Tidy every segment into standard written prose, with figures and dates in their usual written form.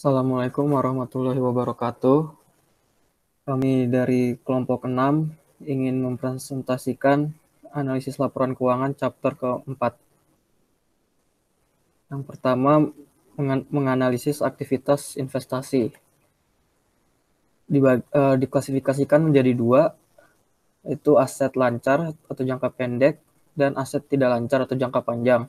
Assalamualaikum warahmatullahi wabarakatuh. Kami dari kelompok 6 ingin mempresentasikan analisis laporan keuangan chapter keempat. Yang pertama, menganalisis aktivitas investasi. Diklasifikasikan menjadi dua, yaitu aset lancar atau jangka pendek dan aset tidak lancar atau jangka panjang.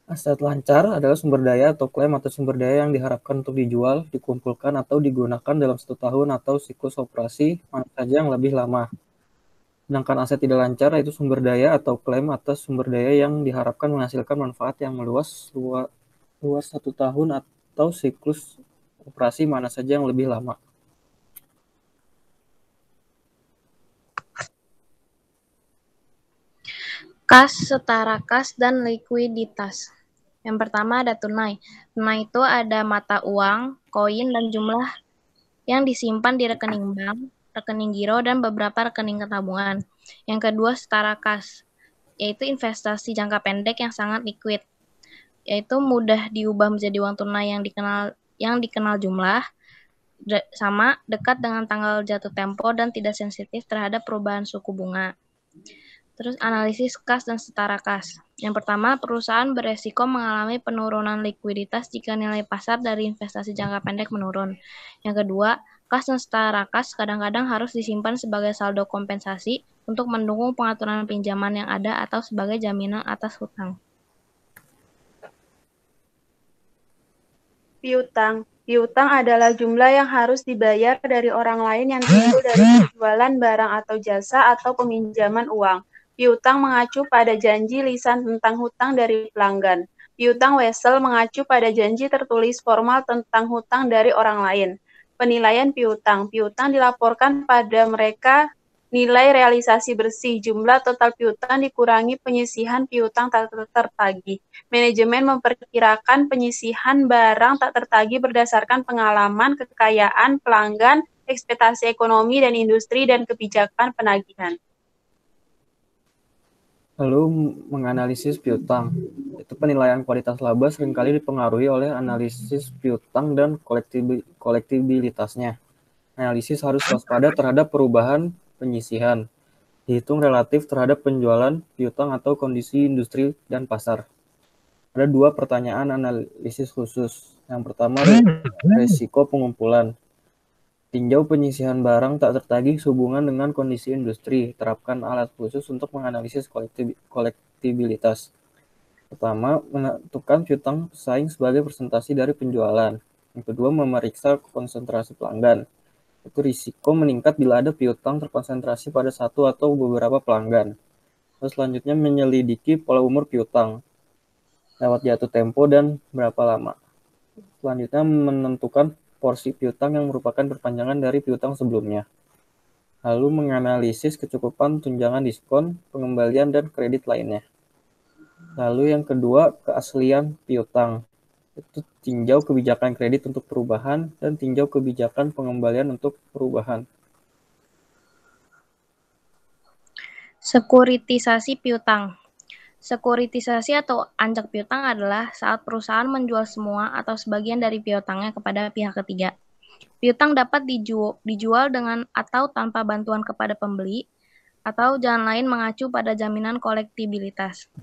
Aset lancar adalah sumber daya atau klaim atau sumber daya yang diharapkan untuk dijual, dikumpulkan, atau digunakan dalam 1 tahun atau siklus operasi mana saja yang lebih lama. Sedangkan aset tidak lancar yaitu sumber daya atau klaim atas sumber daya yang diharapkan menghasilkan manfaat yang luas 1 tahun atau siklus operasi mana saja yang lebih lama. Kas, setara kas, dan likuiditas. Yang pertama ada tunai. Tunai itu ada mata uang, koin, dan jumlah yang disimpan di rekening bank, rekening giro, dan beberapa rekening tabungan. Yang kedua setara kas, yaitu investasi jangka pendek yang sangat liquid, yaitu mudah diubah menjadi uang tunai yang dikenal jumlah, sama, dekat dengan tanggal jatuh tempo, dan tidak sensitif terhadap perubahan suku bunga. Terus analisis kas dan setara kas. Yang pertama, perusahaan beresiko mengalami penurunan likuiditas jika nilai pasar dari investasi jangka pendek menurun. Yang kedua, kas dan setara kas kadang-kadang harus disimpan sebagai saldo kompensasi untuk mendukung pengaturan pinjaman yang ada atau sebagai jaminan atas hutang. Piutang. Piutang adalah jumlah yang harus dibayar dari orang lain yang timbul dari penjualan barang atau jasa atau peminjaman uang. Piutang mengacu pada janji lisan tentang hutang dari pelanggan. Piutang wesel mengacu pada janji tertulis formal tentang hutang dari orang lain. Penilaian piutang. Piutang dilaporkan pada mereka nilai realisasi bersih, jumlah total piutang dikurangi penyisihan piutang tak tertagih. Manajemen memperkirakan penyisihan barang tak tertagih berdasarkan pengalaman, kekayaan, pelanggan, ekspektasi ekonomi dan industri, dan kebijakan penagihan. Lalu menganalisis piutang. Itu penilaian kualitas laba seringkali dipengaruhi oleh analisis piutang dan kolektibilitasnya. Analisis harus waspada terhadap perubahan penyisihan, dihitung relatif terhadap penjualan piutang atau kondisi industri dan pasar. Ada 2 pertanyaan analisis khusus. Yang pertama, resiko pengumpulan. Tinjau penyisihan barang tak tertagih sehubungan dengan kondisi industri. Terapkan alat khusus untuk menganalisis kolektibilitas. Pertama, menentukan piutang pesaing sebagai presentasi dari penjualan. Yang kedua, memeriksa konsentrasi pelanggan. Itu risiko meningkat bila ada piutang terkonsentrasi pada satu atau beberapa pelanggan. Terus selanjutnya menyelidiki pola umur piutang lewat jatuh tempo dan berapa lama. Selanjutnya menentukan porsi piutang yang merupakan perpanjangan dari piutang sebelumnya. Lalu menganalisis kecukupan tunjangan diskon, pengembalian, dan kredit lainnya. Lalu yang kedua, keaslian piutang. Itu tinjau kebijakan kredit untuk perubahan dan tinjau kebijakan pengembalian untuk perubahan. Sekuritisasi piutang. Sekuritisasi atau anjak piutang adalah saat perusahaan menjual semua atau sebagian dari piutangnya kepada pihak ketiga. Piutang dapat dijual dengan atau tanpa bantuan kepada pembeli, atau jalan lain mengacu pada jaminan kolektibilitas.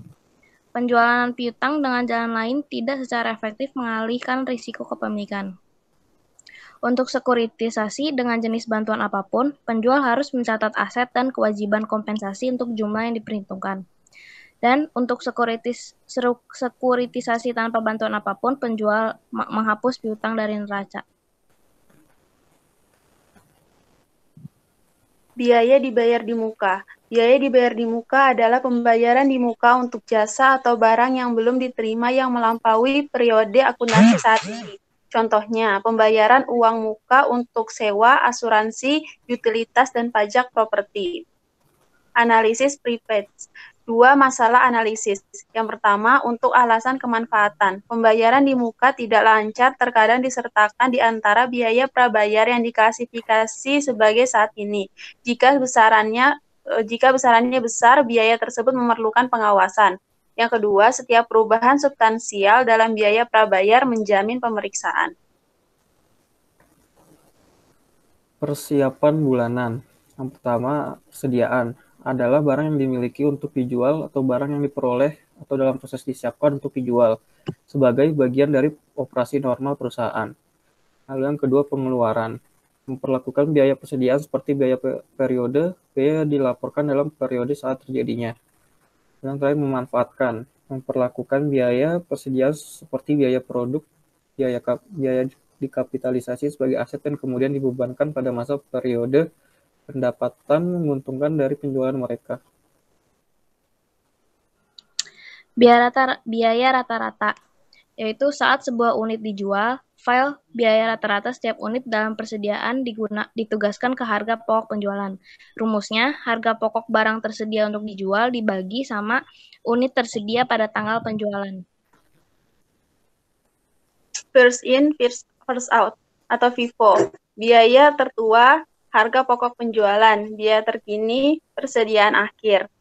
Penjualan piutang dengan jalan lain tidak secara efektif mengalihkan risiko kepemilikan. Untuk sekuritisasi dengan jenis bantuan apapun, penjual harus mencatat aset dan kewajiban kompensasi untuk jumlah yang diperhitungkan. Dan untuk sekuritisasi tanpa bantuan apapun, penjual menghapus piutang dari neraca. Biaya dibayar di muka. Biaya dibayar di muka adalah pembayaran di muka untuk jasa atau barang yang belum diterima yang melampaui periode akuntansi saat ini. Contohnya, pembayaran uang muka untuk sewa, asuransi, utilitas, dan pajak properti. Analisis prepaid. 2 masalah analisis. Yang pertama, untuk alasan kemanfaatan. Pembayaran di muka tidak lancar terkadang disertakan di antara biaya prabayar yang diklasifikasi sebagai saat ini. Jika besarannya besar, biaya tersebut memerlukan pengawasan. Yang kedua, setiap perubahan substansial dalam biaya prabayar menjamin pemeriksaan. Persiapan bulanan. Yang pertama, persediaan adalah barang yang dimiliki untuk dijual atau barang yang diperoleh atau dalam proses disiapkan untuk dijual sebagai bagian dari operasi normal perusahaan. Lalu yang kedua, pengeluaran. Memperlakukan biaya persediaan seperti biaya periode, biaya dilaporkan dalam periode saat terjadinya. Yang terakhir, memanfaatkan. Memperlakukan biaya persediaan seperti biaya produk, biaya dikapitalisasi sebagai aset dan kemudian dibebankan pada masa periode pendapatan menguntungkan dari penjualan mereka. Biaya rata-rata, yaitu saat sebuah unit dijual, file biaya rata-rata setiap unit dalam persediaan ditugaskan ke harga pokok penjualan. Rumusnya, harga pokok barang tersedia untuk dijual dibagi sama unit tersedia pada tanggal penjualan. First in, first out, atau FIFO. Biaya tertua, harga pokok penjualan. Biaya terkini, persediaan akhir.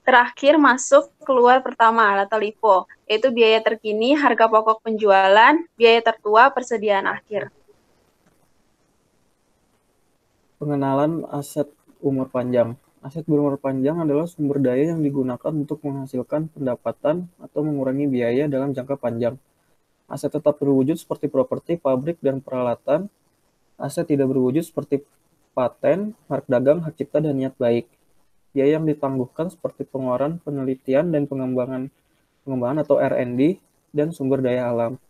Terakhir masuk keluar pertama atau LIFO, yaitu biaya terkini, harga pokok penjualan, biaya tertua, persediaan akhir. Pengenalan aset umur panjang. Aset berumur panjang adalah sumber daya yang digunakan untuk menghasilkan pendapatan atau mengurangi biaya dalam jangka panjang. Aset tetap berwujud seperti properti, pabrik, dan peralatan. Aset tidak berwujud seperti paten, merek dagang, hak cipta, dan niat baik. Biaya yang ditangguhkan seperti pengeluaran penelitian dan pengembangan atau R&D dan sumber daya alam.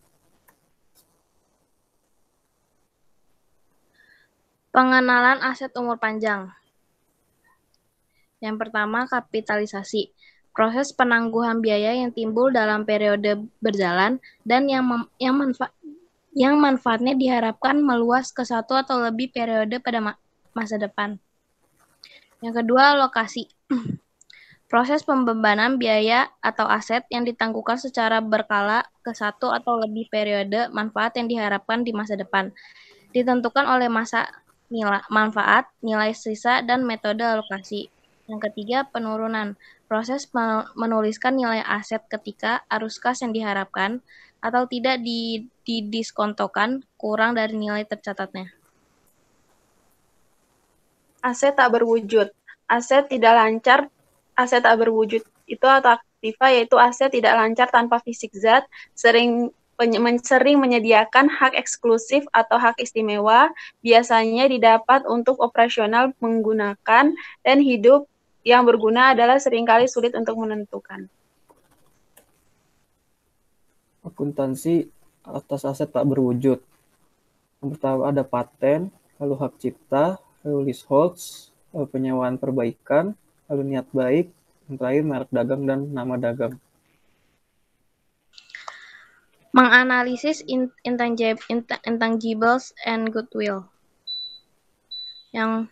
Pengenalan aset umur panjang. Yang pertama, kapitalisasi. Proses penangguhan biaya yang timbul dalam periode berjalan dan yang manfaatnya diharapkan meluas ke satu atau lebih periode pada masa depan. Yang kedua, alokasi. Proses pembebanan biaya atau aset yang ditangguhkan secara berkala ke satu atau lebih periode manfaat yang diharapkan di masa depan. Ditentukan oleh masa manfaat, nilai sisa, dan metode alokasi. Yang ketiga, penurunan. Proses menuliskan nilai aset ketika arus kas yang diharapkan atau tidak didiskontokan kurang dari nilai tercatatnya. Aset tak berwujud. Aset tak berwujud itu atau aktiva, yaitu aset tidak lancar tanpa fisik zat, sering menyediakan hak eksklusif atau hak istimewa, biasanya didapat untuk operasional menggunakan, dan hidup yang berguna adalah seringkali sulit untuk menentukan. Akuntansi atas aset tak berwujud. Yang pertama ada paten, lalu hak cipta, lalu leaseholds, lalu penyewaan perbaikan, lalu niat baik, yang terakhir merek dagang dan nama dagang. Menganalisis intangibles and goodwill. Yang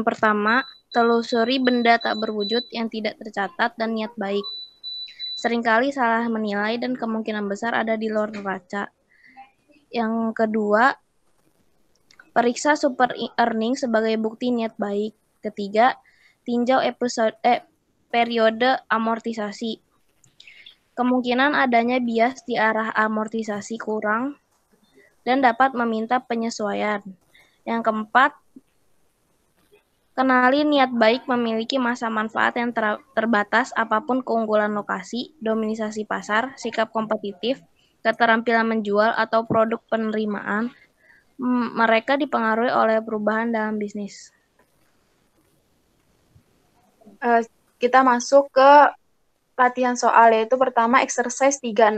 pertama, telusuri benda tak berwujud yang tidak tercatat dan niat baik. Seringkali salah menilai dan kemungkinan besar ada di luar neraca. Yang kedua, periksa super earning sebagai bukti niat baik. Ketiga, tinjau periode amortisasi. Kemungkinan adanya bias di arah amortisasi kurang dan dapat meminta penyesuaian. Yang keempat, kenali niat baik memiliki masa manfaat yang terbatas apapun keunggulan lokasi, dominasi pasar, sikap kompetitif, keterampilan menjual, atau produk penerimaan. Mereka dipengaruhi oleh perubahan dalam bisnis. Kita masuk ke latihan soal, yaitu pertama exercise 36.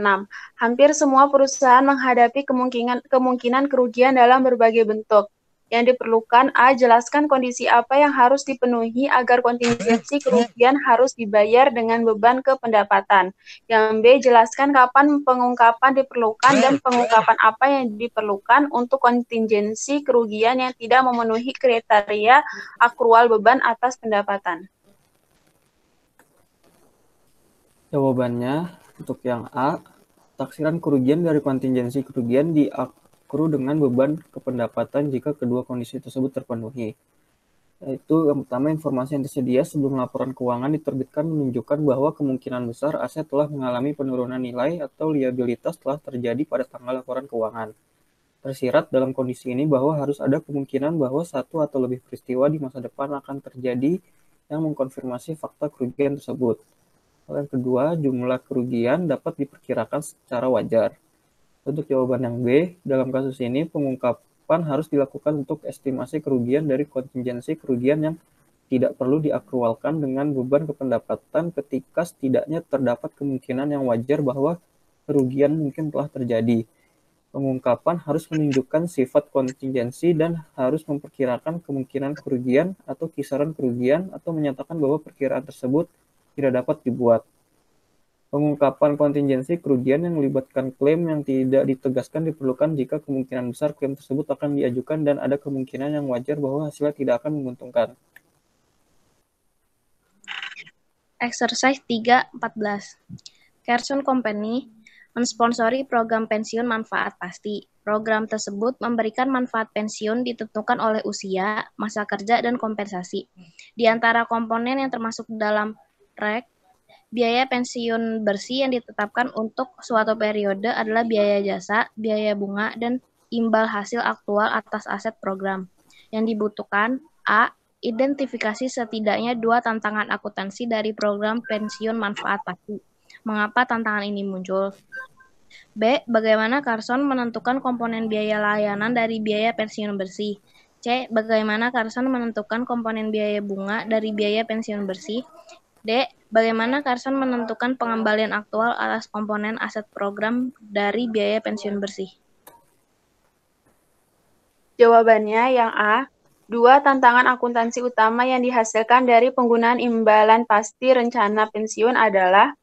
Hampir semua perusahaan menghadapi kemungkinan kerugian dalam berbagai bentuk. Yang diperlukan, A. Jelaskan kondisi apa yang harus dipenuhi agar kontingensi kerugian harus dibayar dengan beban ke pendapatan. Yang B. Jelaskan kapan pengungkapan diperlukan dan pengungkapan apa yang diperlukan untuk kontingensi kerugian yang tidak memenuhi kriteria akrual beban atas pendapatan. Jawabannya untuk yang A, taksiran kerugian dari kontingensi kerugian diakru dengan beban kependapatan jika kedua kondisi tersebut terpenuhi. Yaitu yang pertama, informasi yang tersedia sebelum laporan keuangan diterbitkan menunjukkan bahwa kemungkinan besar aset telah mengalami penurunan nilai atau liabilitas telah terjadi pada tanggal laporan keuangan. Tersirat dalam kondisi ini bahwa harus ada kemungkinan bahwa satu atau lebih peristiwa di masa depan akan terjadi yang mengkonfirmasi fakta kerugian tersebut. Hal yang kedua, jumlah kerugian dapat diperkirakan secara wajar. Untuk jawaban yang B, dalam kasus ini pengungkapan harus dilakukan untuk estimasi kerugian dari kontingensi kerugian yang tidak perlu diakrualkan dengan beban kependapatan ketika setidaknya terdapat kemungkinan yang wajar bahwa kerugian mungkin telah terjadi. Pengungkapan harus menunjukkan sifat kontingensi dan harus memperkirakan kemungkinan kerugian atau kisaran kerugian atau menyatakan bahwa perkiraan tersebut tidak dapat dibuat. Pengungkapan kontingensi kerugian yang melibatkan klaim yang tidak ditegaskan diperlukan jika kemungkinan besar klaim tersebut akan diajukan dan ada kemungkinan yang wajar bahwa hasilnya tidak akan menguntungkan. Exercise 3.14. Carson Company mensponsori program pensiun manfaat pasti. Program tersebut memberikan manfaat pensiun ditentukan oleh usia, masa kerja, dan kompensasi. Di antara komponen yang termasuk dalam REC, biaya pensiun bersih yang ditetapkan untuk suatu periode adalah biaya jasa, biaya bunga, dan imbal hasil aktual atas aset program. Yang dibutuhkan A. Identifikasi setidaknya 2 tantangan akuntansi dari program pensiun manfaat pasti. Mengapa tantangan ini muncul? B. Bagaimana Carson menentukan komponen biaya layanan dari biaya pensiun bersih? C. Bagaimana Carson menentukan komponen biaya bunga dari biaya pensiun bersih? D. Bagaimana Carson menentukan pengembalian aktual atas komponen aset program dari biaya pensiun bersih? Jawabannya yang A. 2 tantangan akuntansi utama yang dihasilkan dari penggunaan imbalan pasti rencana pensiun adalah: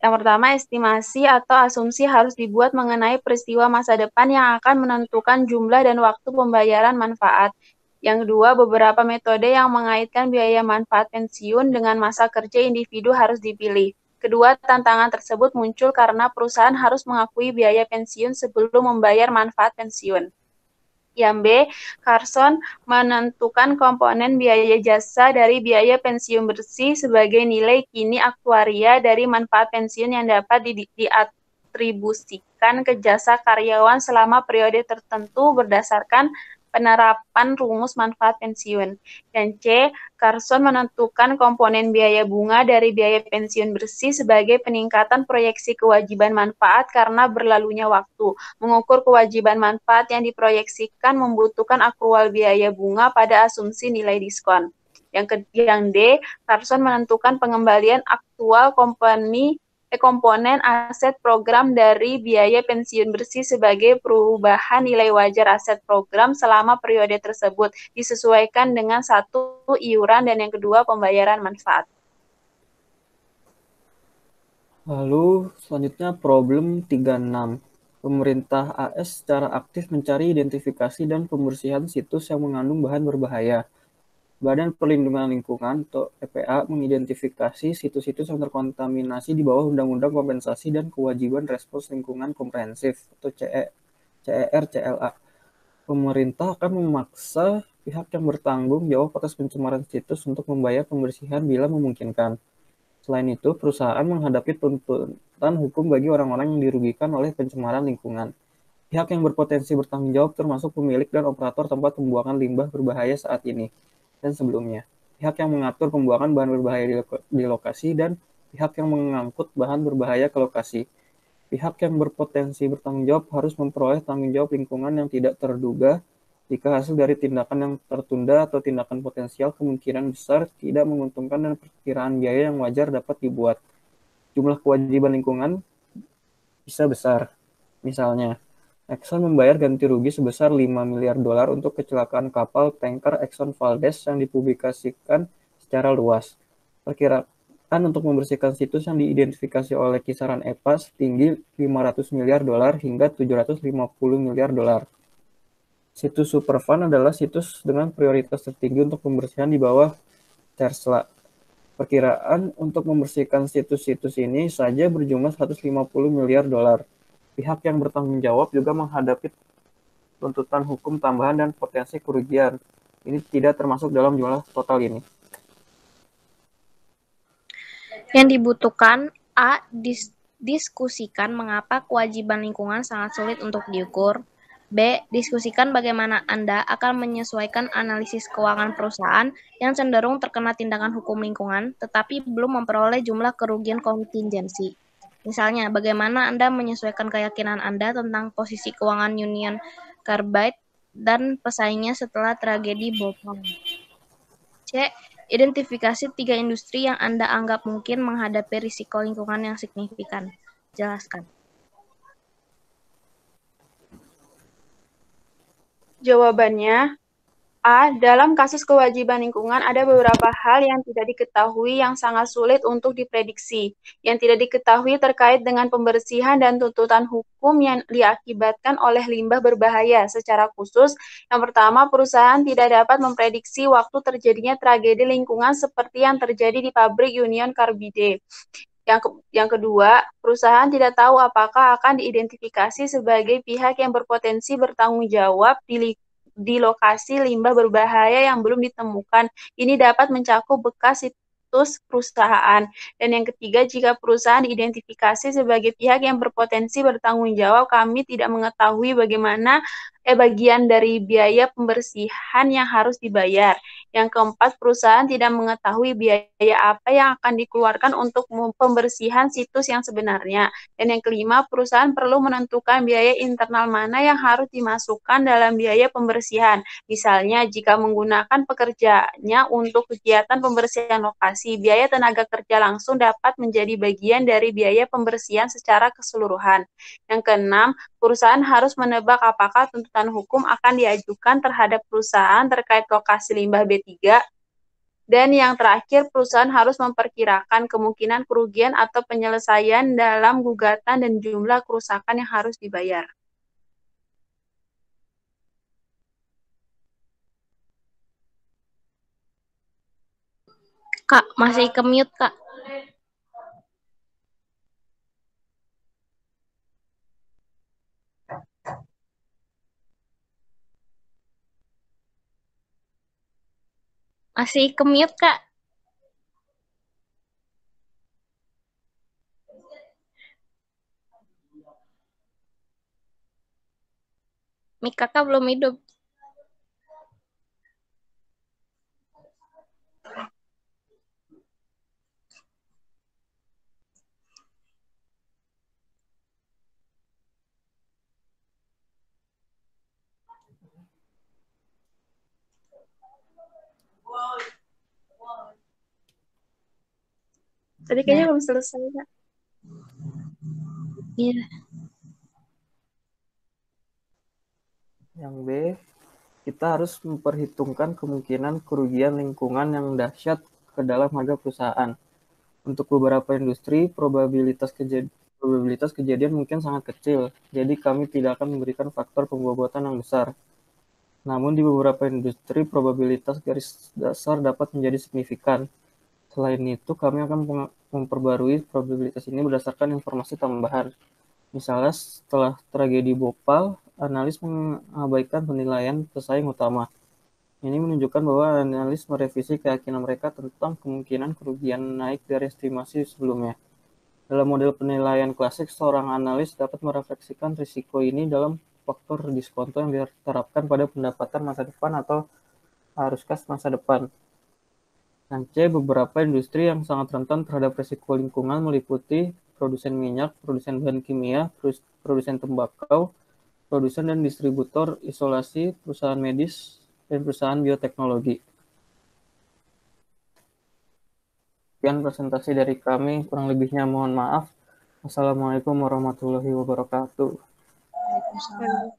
yang pertama, estimasi atau asumsi harus dibuat mengenai peristiwa masa depan yang akan menentukan jumlah dan waktu pembayaran manfaat. Yang kedua, beberapa metode yang mengaitkan biaya manfaat pensiun dengan masa kerja individu harus dipilih. Kedua tantangan tersebut muncul karena perusahaan harus mengakui biaya pensiun sebelum membayar manfaat pensiun. Yang B, Carson menentukan komponen biaya jasa dari biaya pensiun bersih sebagai nilai kini aktuaria dari manfaat pensiun yang dapat diatribusikan ke jasa karyawan selama periode tertentu berdasarkan penerapan rumus manfaat pensiun. Dan C, Carson menentukan komponen biaya bunga dari biaya pensiun bersih sebagai peningkatan proyeksi kewajiban manfaat karena berlalunya waktu. Mengukur kewajiban manfaat yang diproyeksikan membutuhkan akrual biaya bunga pada asumsi nilai diskon. Yang D, Carson menentukan pengembalian aktual komponen aset program dari biaya pensiun bersih sebagai perubahan nilai wajar aset program selama periode tersebut, disesuaikan dengan satu iuran dan yang kedua pembayaran manfaat. Lalu selanjutnya problem 36. Pemerintah AS secara aktif mencari identifikasi dan pembersihan situs yang mengandung bahan berbahaya. Badan Perlindungan Lingkungan atau EPA mengidentifikasi situs-situs yang terkontaminasi di bawah Undang-Undang Kompensasi dan Kewajiban Respons Lingkungan Komprehensif atau CER-CLA. Pemerintah akan memaksa pihak yang bertanggung jawab atas pencemaran situs untuk membayar pembersihan bila memungkinkan. Selain itu, perusahaan menghadapi tuntutan hukum bagi orang-orang yang dirugikan oleh pencemaran lingkungan. Pihak yang berpotensi bertanggung jawab termasuk pemilik dan operator tempat pembuangan limbah berbahaya saat ini dan sebelumnya, pihak yang mengatur pembuangan bahan berbahaya di lokasi, dan pihak yang mengangkut bahan berbahaya ke lokasi. Pihak yang berpotensi bertanggung jawab harus memperoleh tanggung jawab lingkungan yang tidak terduga jika hasil dari tindakan yang tertunda atau tindakan potensial kemungkinan besar tidak menguntungkan dan perkiraan biaya yang wajar dapat dibuat. Jumlah kewajiban lingkungan bisa besar. Misalnya, Exxon membayar ganti rugi sebesar $5 miliar untuk kecelakaan kapal tanker Exxon Valdez yang dipublikasikan secara luas. Perkiraan untuk membersihkan situs yang diidentifikasi oleh kisaran EPA setinggi $500 miliar hingga $750 miliar. Situs Superfund adalah situs dengan prioritas tertinggi untuk pembersihan di bawah CERSLA. Perkiraan untuk membersihkan situs-situs ini saja berjumlah $150 miliar. Pihak yang bertanggung jawab juga menghadapi tuntutan hukum tambahan dan potensi kerugian. Ini tidak termasuk dalam jumlah total ini. Yang dibutuhkan A. Diskusikan mengapa kewajiban lingkungan sangat sulit untuk diukur. B. Diskusikan bagaimana Anda akan menyesuaikan analisis keuangan perusahaan yang cenderung terkena tindakan hukum lingkungan, tetapi belum memperoleh jumlah kerugian kontingensi. Misalnya, bagaimana Anda menyesuaikan keyakinan Anda tentang posisi keuangan Union Carbide dan pesaingnya setelah tragedi Bhopal. C. Identifikasi 3 industri yang Anda anggap mungkin menghadapi risiko lingkungan yang signifikan. Jelaskan. Jawabannya A. Dalam kasus kewajiban lingkungan, ada beberapa hal yang tidak diketahui yang sangat sulit untuk diprediksi. Yang tidak diketahui terkait dengan pembersihan dan tuntutan hukum yang diakibatkan oleh limbah berbahaya. Secara khusus, yang pertama, perusahaan tidak dapat memprediksi waktu terjadinya tragedi lingkungan seperti yang terjadi di pabrik Union Carbide. Yang kedua, perusahaan tidak tahu apakah akan diidentifikasi sebagai pihak yang berpotensi bertanggung jawab di lokasi limbah berbahaya yang belum ditemukan. Ini dapat mencakup bekas situs perusahaan. Dan yang ketiga, jika perusahaan diidentifikasi sebagai pihak yang berpotensi bertanggung jawab, kami tidak mengetahui bagaimana bagian dari biaya pembersihan yang harus dibayar. Yang keempat, perusahaan tidak mengetahui biaya apa yang akan dikeluarkan untuk pembersihan situs yang sebenarnya. Dan yang kelima, perusahaan perlu menentukan biaya internal mana yang harus dimasukkan dalam biaya pembersihan. Misalnya, jika menggunakan pekerjanya untuk kegiatan pembersihan lokasi, biaya tenaga kerja langsung dapat menjadi bagian dari biaya pembersihan secara keseluruhan. Yang keenam, perusahaan harus menebak apakah tuntutan hukum akan diajukan terhadap perusahaan terkait lokasi limbah B3. Dan yang terakhir, perusahaan harus memperkirakan kemungkinan kerugian atau penyelesaian dalam gugatan dan jumlah kerusakan yang harus dibayar. Kak, masih ke-mute, Kak. Masih ke-mute, Kak. Mic Kakak belum hidup. Tadi kayaknya belum selesai, Kak. Iya. Yang B, kita harus memperhitungkan kemungkinan kerugian lingkungan yang dahsyat ke dalam harga perusahaan. Untuk beberapa industri, probabilitas kejadian mungkin sangat kecil, jadi kami tidak akan memberikan faktor pembobotan yang besar. Namun di beberapa industri, probabilitas garis dasar dapat menjadi signifikan. Selain itu, kami akan memperbarui probabilitas ini berdasarkan informasi tambahan. Misalnya, setelah tragedi Bhopal, analis mengabaikan penilaian pesaing utama. Ini menunjukkan bahwa analis merevisi keyakinan mereka tentang kemungkinan kerugian naik dari estimasi sebelumnya. Dalam model penilaian klasik, seorang analis dapat merefleksikan risiko ini dalam faktor diskonto yang diterapkan pada pendapatan masa depan atau arus kas masa depan. Dan C, beberapa industri yang sangat rentan terhadap risiko lingkungan meliputi produsen minyak, produsen bahan kimia, produsen tembakau, produsen dan distributor isolasi, perusahaan medis, dan perusahaan bioteknologi. Sekian presentasi dari kami, kurang lebihnya mohon maaf. Wassalamualaikum warahmatullahi wabarakatuh. Waalaikumsalam.